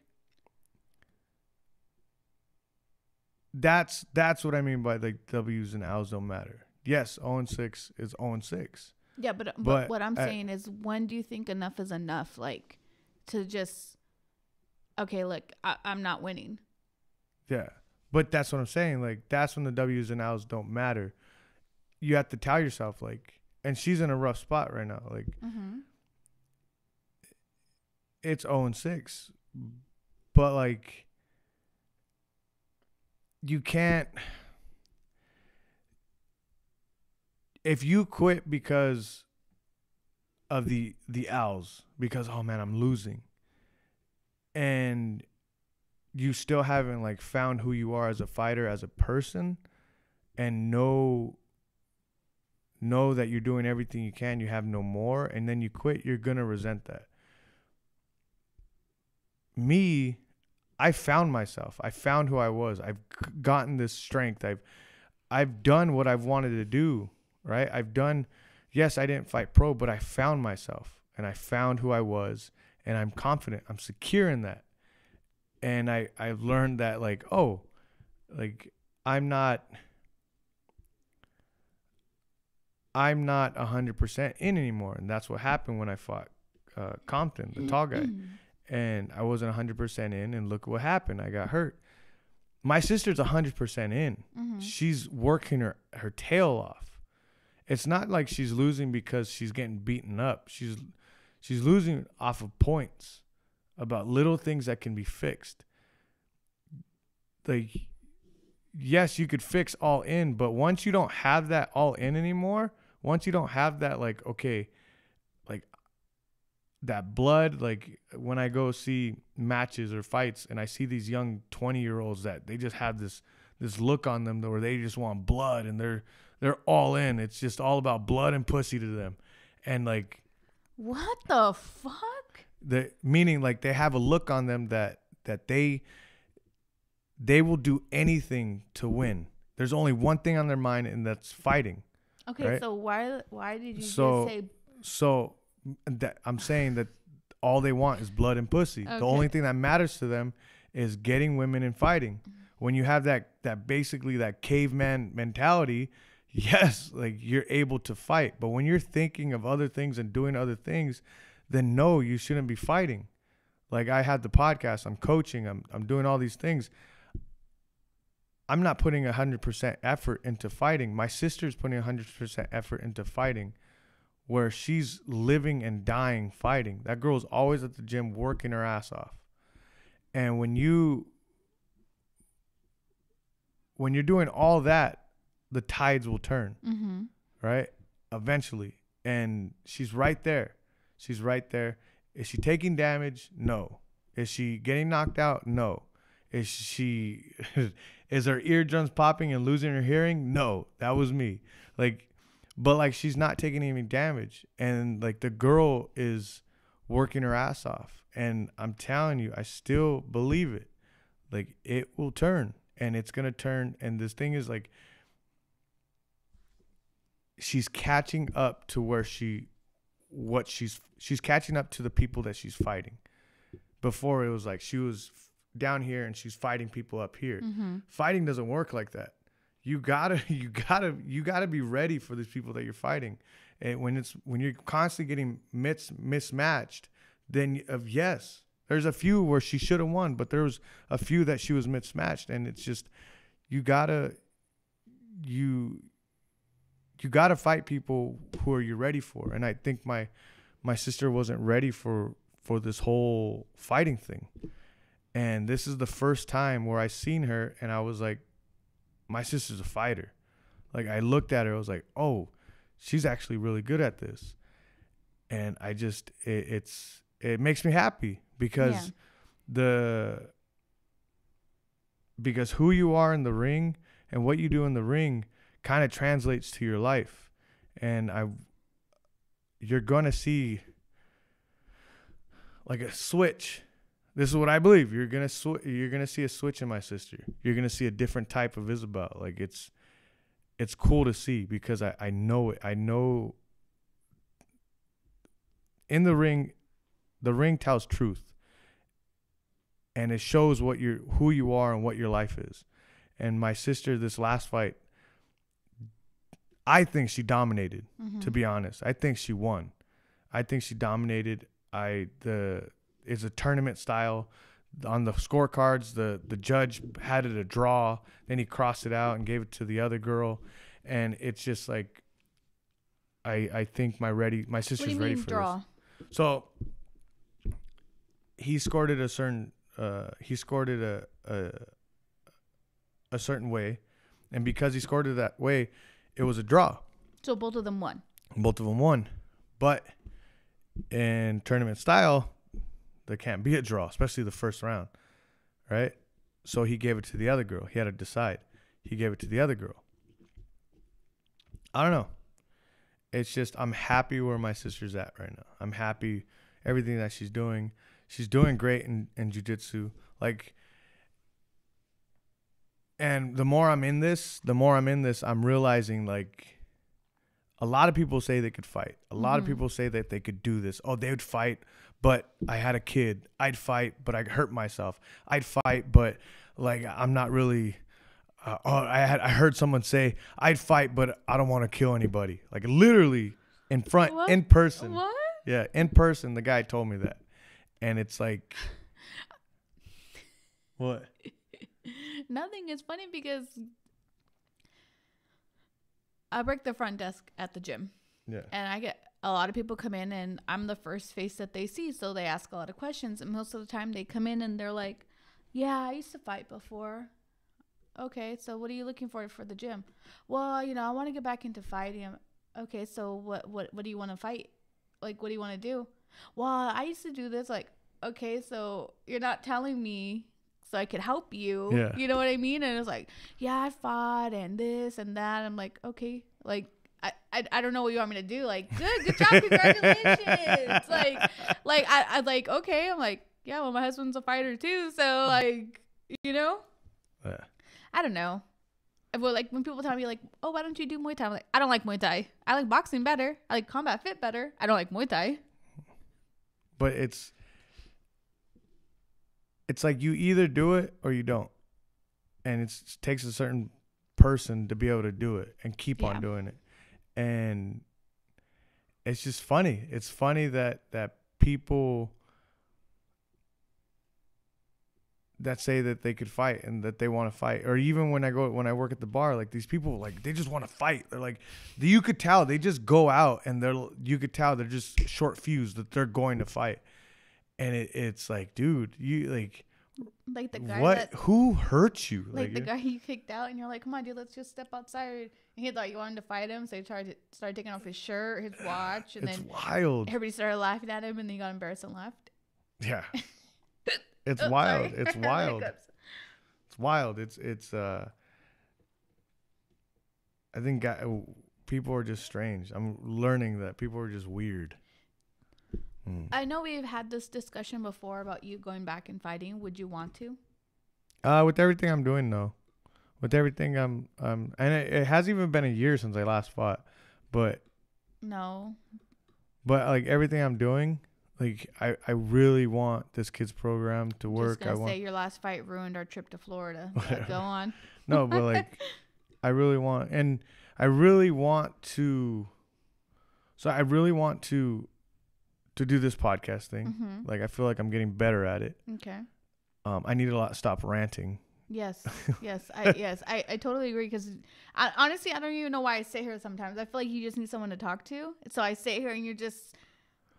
S2: that's what I mean by, like, W's and L's don't matter. Yes, 0-6 is 0-6.
S1: Yeah, but what I'm saying is, when do you think enough is enough? Like, to just, okay, look, I'm not winning.
S2: Yeah, but that's what I'm saying. Like, that's when the W's and L's don't matter. You have to tell yourself, like, and she's in a rough spot right now. Like, it's 0-6, but like, you can't. If you quit because of the L's, because, oh man, I'm losing, and you still haven't, like, found who you are as a fighter, as a person, and know that you're doing everything you can, you have no more, and then you quit, you're gonna resent that. Me, I found myself. I found who I was. I've gotten this strength. I've done what I've wanted to do, right? Yes, I didn't fight pro, but I found myself, and I found who I was, and I'm confident. I'm secure in that. And I've learned that, like, oh, like, I'm not 100% in anymore. And that's what happened when I fought Compton, the tall guy. And I wasn't 100% in, and look what happened. I got hurt. My sister's 100% in. She's working her tail off. It's not like she's losing because she's getting beaten up. She's losing off of points, about little things that can be fixed. Like, yes, you could fix all in, but once you don't have that all in anymore, once you don't have that, like, okay, like, that blood, like, when I go see matches or fights and I see these young 20-year-olds that they just have this look on them where they just want blood, and they're all in. It's just all about blood and pussy to them. And, like,
S1: what the fuck?
S2: Meaning, like, they have a look on them that they will do anything to win. There's only one thing on their mind, and that's fighting.
S1: Okay, right? So why did you just say?
S2: So that I'm saying that all they want is blood and pussy. Okay. The only thing that matters to them is getting women and fighting. When you have that basically that caveman mentality, yes, like, you're able to fight. But when you're thinking of other things and doing other things, then no, you shouldn't be fighting. Like, I had the podcast, I'm coaching, I'm doing all these things. I'm not putting 100% effort into fighting. My sister's putting 100% effort into fighting, where she's living and dying fighting. That girl's always at the gym working her ass off. And when you're doing all that, the tides will turn, right? Eventually. And she's right there. She's right there. Is she taking damage? No. Is she getting knocked out? No. Is her eardrums popping and losing her hearing? No, that was me. Like, but like, she's not taking any damage. And like, the girl is working her ass off. And I'm telling you, I still believe it. Like, it will turn, and it's going to turn. And this thing is like, she's catching up to where she's catching up to the people that she's fighting. Before, it was like she was down here and she's fighting people up here. Fighting doesn't work like that. You gotta be ready for these people that you're fighting. And when you're constantly getting mismatched, then yes, there's a few where she should have won, but there was a few that she was mismatched, and it's just, you gotta fight people who are you ready for. And I think my sister wasn't ready for this whole fighting thing. And this is the first time where I seen her and I was like, my sister's a fighter. Like, I looked at her, I was like, oh, she's actually really good at this. And I just, it makes me happy because because who you are in the ring and what you do in the ring kind of translates to your life. And you're going to see like a switch. This is what I believe. You're gonna see a switch in my sister. You're gonna see a different type of Isabel. Like, it's cool to see because I know it. I know in the ring tells truth, and it shows who you are and what your life is. And my sister, this last fight, I think she dominated. To be honest, I think she won. I think she dominated. It's a tournament style. On the scorecards, the judge had it a draw. Then he crossed it out and gave it to the other girl. And it's just like, I think my sister's ready for draw? This. So he scored it a certain a certain way, and because he scored it that way, it was a draw.
S1: So both of them won.
S2: But in tournament style, there can't be a draw, especially the first round, right? So he gave it to the other girl. He had to decide. He gave it to the other girl. I don't know. It's just, I'm happy where my sister's at right now. I'm happy everything that she's doing. She's doing great in jiu-jitsu. Like, and the more I'm in this, I'm realizing, like, a lot of people say they could fight. A lot of people say that they could do this. Oh, they would fight, but I had a kid. I'd fight, but I hurt myself. I'd fight, but like, I'm not really. I heard someone say, I'd fight, but I don't want to kill anybody. Like, literally in person.
S1: What?
S2: Yeah, in person. The guy told me that, and it's like, what?
S1: Nothing. It's funny because I work the front desk at the gym.
S2: Yeah.
S1: And I get a lot of people come in and I'm the first face that they see. So they ask a lot of questions. And most of the time they come in and they're like, yeah, I used to fight before. Okay, so what are you looking for the gym? Well, I want to get back into fighting. Okay, so what do you want to fight? Like, what do you want to do? Well, I used to do this. Like, okay, so you're not telling me so I could help you.
S2: Yeah.
S1: You know what I mean? And it's like, yeah, I fought and this and that. I'm like, okay, like, I don't know what you want me to do. Like, good job, congratulations. like I like, okay. I'm like, yeah, well, my husband's a fighter too. So like,
S2: Yeah.
S1: I don't know. Well, like, when people tell me, like, oh, why don't you do Muay Thai? I'm like, I don't like Muay Thai. I like boxing better. I like combat fit better. I don't like Muay Thai.
S2: But it's like, you either do it or you don't. And it takes a certain person to be able to do it and keep on doing it. And it's just funny. It's funny that people that say that they could fight and that they want to fight. Or even when I work at the bar, like these people, like they just want to fight. They're like, you could tell they just go out and you could tell they're just short fused that they're going to fight. And it's like, dude, you
S1: like the guy
S2: who hurt you?
S1: Like the guy you kicked out and you're like, come on, dude, let's just step outside. And he thought you wanted to fight him, so he started taking off his shirt, his watch, and
S2: it's
S1: then
S2: wild.
S1: Everybody started laughing at him, and then he got embarrassed and left.
S2: Yeah. It's wild. Sorry. It's wild. It's wild. It's I think people are just strange. I'm learning that people are just weird.
S1: I know we've had this discussion before about you going back and fighting. Would you want to?
S2: With everything I'm doing, no. With everything and it hasn't even been a year since I last fought, but
S1: no.
S2: But like everything I'm doing, like I really want this kids program to work.
S1: Just gonna say your last fight ruined our trip to Florida. Go on.
S2: No, but like I really want to. So I really want to do this podcast thing.
S1: Mm-hmm.
S2: Like I feel like I'm getting better at it.
S1: Okay.
S2: I need to stop ranting.
S1: Yes. I totally agree, because honestly, I don't even know why I sit here sometimes. I feel like you just need someone to talk to. So I sit here and you're just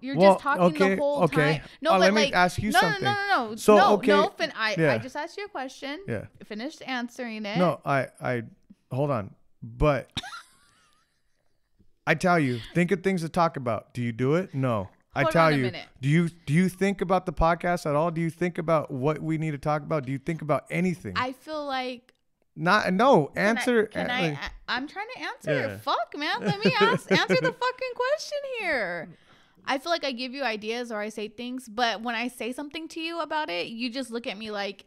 S1: talking the whole time. No, but
S2: let me ask you something.
S1: No.
S2: So,
S1: I just asked you a question.
S2: Yeah.
S1: Finished answering it.
S2: No, I hold on. But I tell you, think of things to talk about. Do you do it? No. I tell you, do you think about the podcast at all? Do you think about what we need to talk about? Do you think about anything?
S1: I feel like
S2: answer.
S1: I'm trying to answer. Yeah. Fuck, man. Let me answer the fucking question here. I feel like I give you ideas or I say things, but when I say something to you about it, you just look at me like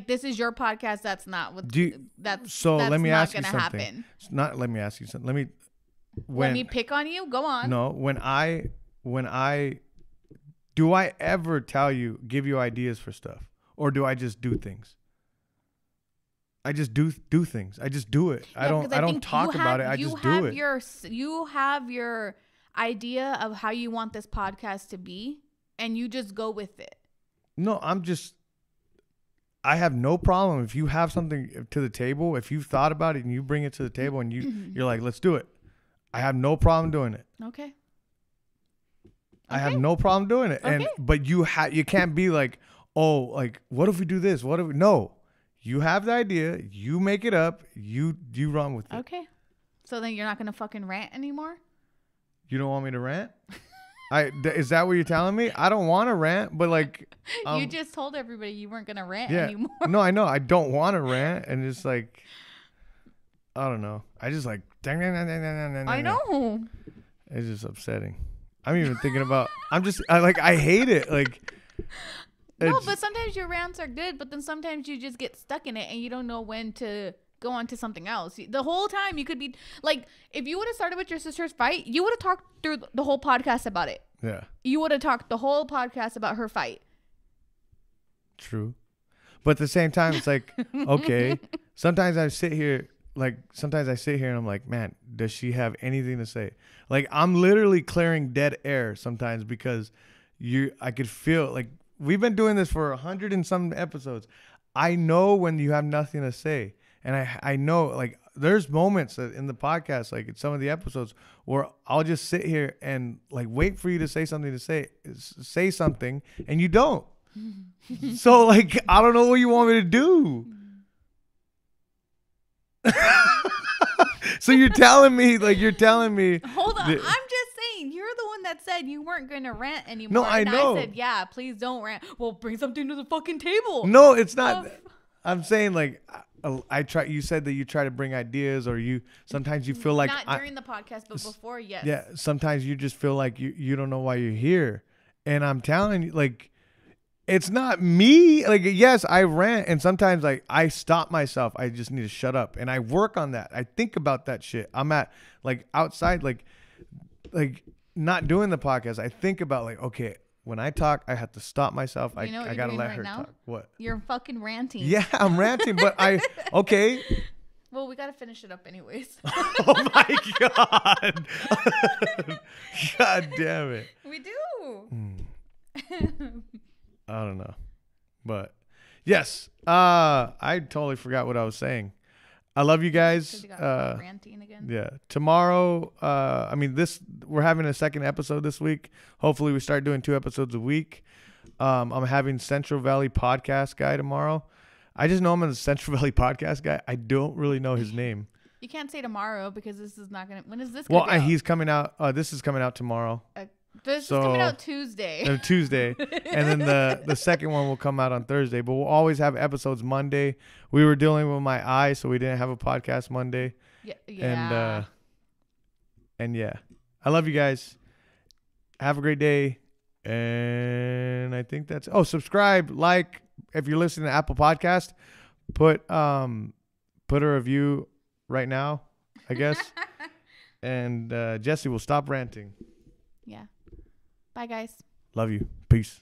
S1: this is your podcast. That's not what that's
S2: let me ask you
S1: something.
S2: Happen. Let me ask you something.
S1: Let me pick on you. Go on.
S2: No, do I ever give you ideas for stuff, or do I just do things? I just do things. I just do it. Yeah, I don't talk about it. I just do it.
S1: You have your idea of how you want this podcast to be, and you just go with it.
S2: No, I have no problem if you have something to the table. If you've thought about it and you bring it to the table and you're like, let's do it. I have no problem doing it.
S1: Okay.
S2: I have no problem doing it.
S1: Okay.
S2: But you can't be like, oh, like, what if we do this? No. You have the idea, you make it up, you run with it.
S1: Okay. So then you're not gonna fucking rant anymore?
S2: You don't want me to rant? Is that what you're telling me? I don't want to rant, but like
S1: you just told everybody you weren't gonna rant anymore.
S2: No, I know. I don't want to rant, and it's like I don't know. I just like
S1: I know.
S2: It's just upsetting. I'm even thinking about. I hate it. Like.
S1: No, but sometimes your rants are good, but then sometimes you just get stuck in it and you don't know when to go on to something else. The whole time you could be like, if you would have started with your sister's fight, you would have talked through the whole podcast about it.
S2: Yeah.
S1: You would have talked the whole podcast about her fight.
S2: True. But at the same time, it's like, okay, sometimes I sit here and I'm like, man, does she have anything to say? Like, I'm literally clearing dead air sometimes because I could feel like we've been doing this for 100 and some episodes. I know when you have nothing to say. And I know, like, there's moments in the podcast, like in some of the episodes, where I'll just sit here and like wait for you to say something say something, and you don't. So like, I don't know what you want me to do. So you're telling me.
S1: Hold on, I'm just saying, you're the one that said you weren't going to rant anymore.
S2: No, I know.
S1: I said, yeah, please don't rant. Well, bring something to the fucking table.
S2: No, it's not. I'm saying like, you said that you try to bring ideas, or sometimes you feel like
S1: not during the podcast, but before, yes.
S2: Yeah, sometimes you just feel like you don't know why you're here, and I'm telling you, like, it's not me. Like, yes, I rant, and sometimes like I stop myself. I just need to shut up, and I work on that. I think about that shit. I'm at like outside, like not doing the podcast. I think about like, okay, when I talk, I have to stop myself. I gotta let her talk. What?
S1: You're fucking ranting.
S2: Yeah, I'm ranting, but okay.
S1: Well, we gotta finish it up anyways.
S2: Oh my god! God damn it.
S1: We do.
S2: I don't know, but Yes. I totally forgot what I was saying. I love you guys.
S1: You got ranting again.
S2: Yeah. Tomorrow, we're having a second episode this week. Hopefully we start doing 2 episodes a week. I'm having Central Valley podcast guy tomorrow. I just know him as the Central Valley podcast guy. I don't really know his name.
S1: You can't say tomorrow because this is not going to, when is this going to be out?
S2: He's coming out. This is coming out tomorrow.
S1: This is coming out Tuesday.
S2: Tuesday. And then the second one will come out on Thursday. But we'll always have episodes Monday. We were dealing with my eye, so we didn't have a podcast Monday.
S1: Yeah.
S2: And yeah. I love you guys. Have a great day. And I think that's subscribe, like, if you're listening to Apple Podcast, put a review right now, I guess. And Jesse will stop ranting.
S1: Yeah. Bye, guys.
S2: Love you. Peace.